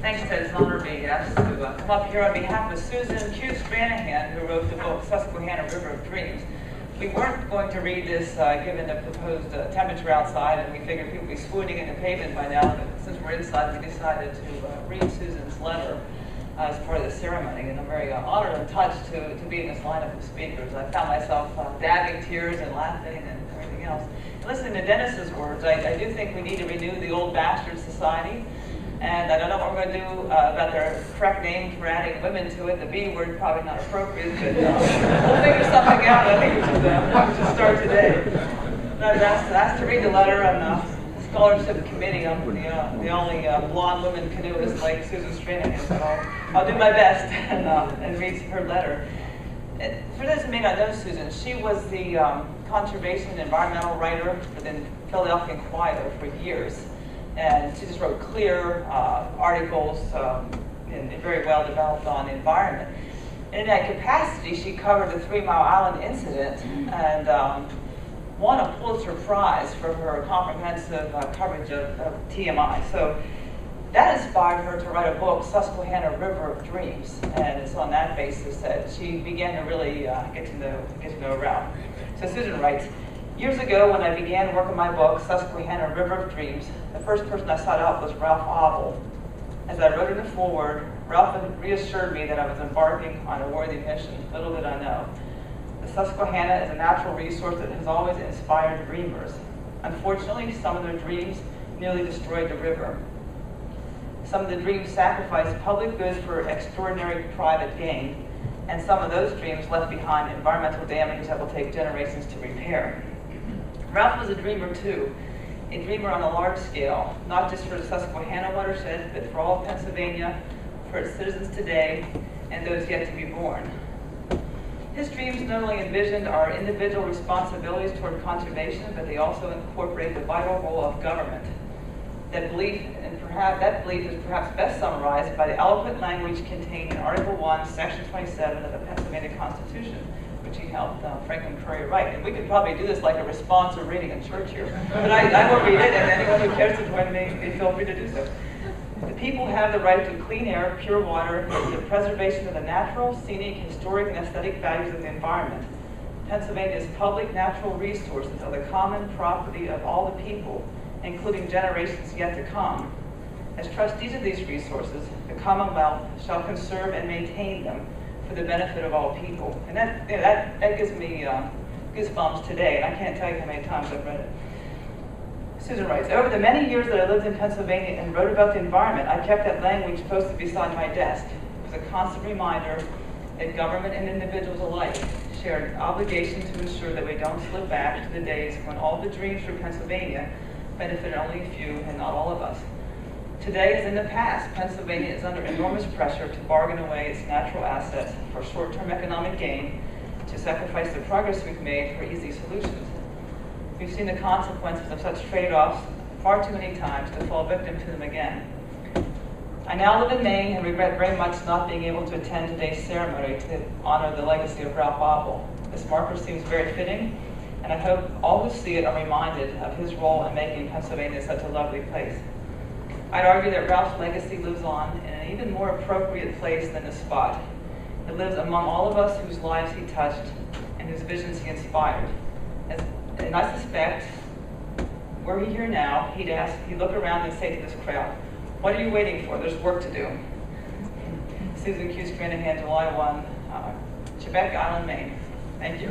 Thanks, Ted. It's an honor to be asked to come up here on behalf of Susan Q. Stranahan, who wrote the book Susquehanna River of Dreams. We weren't going to read this given the proposed temperature outside, and we figured people would be swooning in the pavement by now, but since we're inside, we decided to read Susan's letter as part of the ceremony, and I'm very honored and touched to be in this lineup of speakers. I found myself dabbing tears and laughing and everything else. And listening to Dennis's words, I do think we need to renew the old bastard society. And I don't know what we're going to do about their correct name for adding women to it. The B word probably not appropriate, but we'll figure something out. I think we should start today. I was asked to read the letter on the scholarship committee. I'm the only blonde woman canoeist like Susan Stranahan, so I'll do my best and read her letter. For those who may not know Susan, she was the conservation and environmental writer for the Philadelphia Inquirer for years. And she just wrote clear articles and very well developed on the environment. And in that capacity, she covered the 3 Mile Island incident and won a Pulitzer Prize for her comprehensive coverage of TMI. So that inspired her to write a book, Susquehanna River of Dreams. And it's on that basis that she began to really get to know Ralph. So Susan writes, years ago, when I began work on my book, Susquehanna River of Dreams, the first person I sought out was Ralph Abele. As I wrote in the foreword, Ralph reassured me that I was embarking on a worthy mission. Little did I know. The Susquehanna is a natural resource that has always inspired dreamers. Unfortunately, some of their dreams nearly destroyed the river. Some of the dreams sacrificed public goods for extraordinary private gain, and some of those dreams left behind environmental damages that will take generations to repair. Ralph was a dreamer too, a dreamer on a large scale, not just for the Susquehanna watershed, but for all of Pennsylvania, for its citizens today, and those yet to be born. His dreams not only envisioned our individual responsibilities toward conservation, but they also incorporate the vital role of government. That belief is perhaps best summarized by the eloquent language contained in Article 1, Section 27 of the Pennsylvania Constitution, which he helped Franklin Curry write. And we could probably do this like a responsive reading in church here. But I will read it, and anyone who cares to join me, feel free to do so. The people have the right to clean air, pure water, the preservation of the natural, scenic, historic, and aesthetic values of the environment. Pennsylvania's public natural resources are the common property of all the people, including generations yet to come. As trustees of these resources, the Commonwealth shall conserve and maintain them for the benefit of all people. And that gives me goosebumps today, and I can't tell you how many times I've read it. Susan writes, over the many years that I lived in Pennsylvania and wrote about the environment, I kept that language posted beside my desk. It was a constant reminder that government and individuals alike shared an obligation to ensure that we don't slip back to the days when all the dreams for Pennsylvania benefited only a few and not all of us. Today, as in the past, Pennsylvania is under enormous pressure to bargain away its natural assets for short-term economic gain, to sacrifice the progress we've made for easy solutions. We've seen the consequences of such trade-offs far too many times to fall victim to them again. I now live in Maine and regret very much not being able to attend today's ceremony to honor the legacy of Ralph Abele. This marker seems very fitting, and I hope all who see it are reminded of his role in making Pennsylvania such a lovely place. I'd argue that Ralph's legacy lives on in an even more appropriate place than this spot. It lives among all of us whose lives he touched and whose visions he inspired. And I suspect, were he here now, he'd look around and say to this crowd, what are you waiting for? There's work to do. Susan Q. Stranahan, July 1, Chebec Island, Maine. Thank you.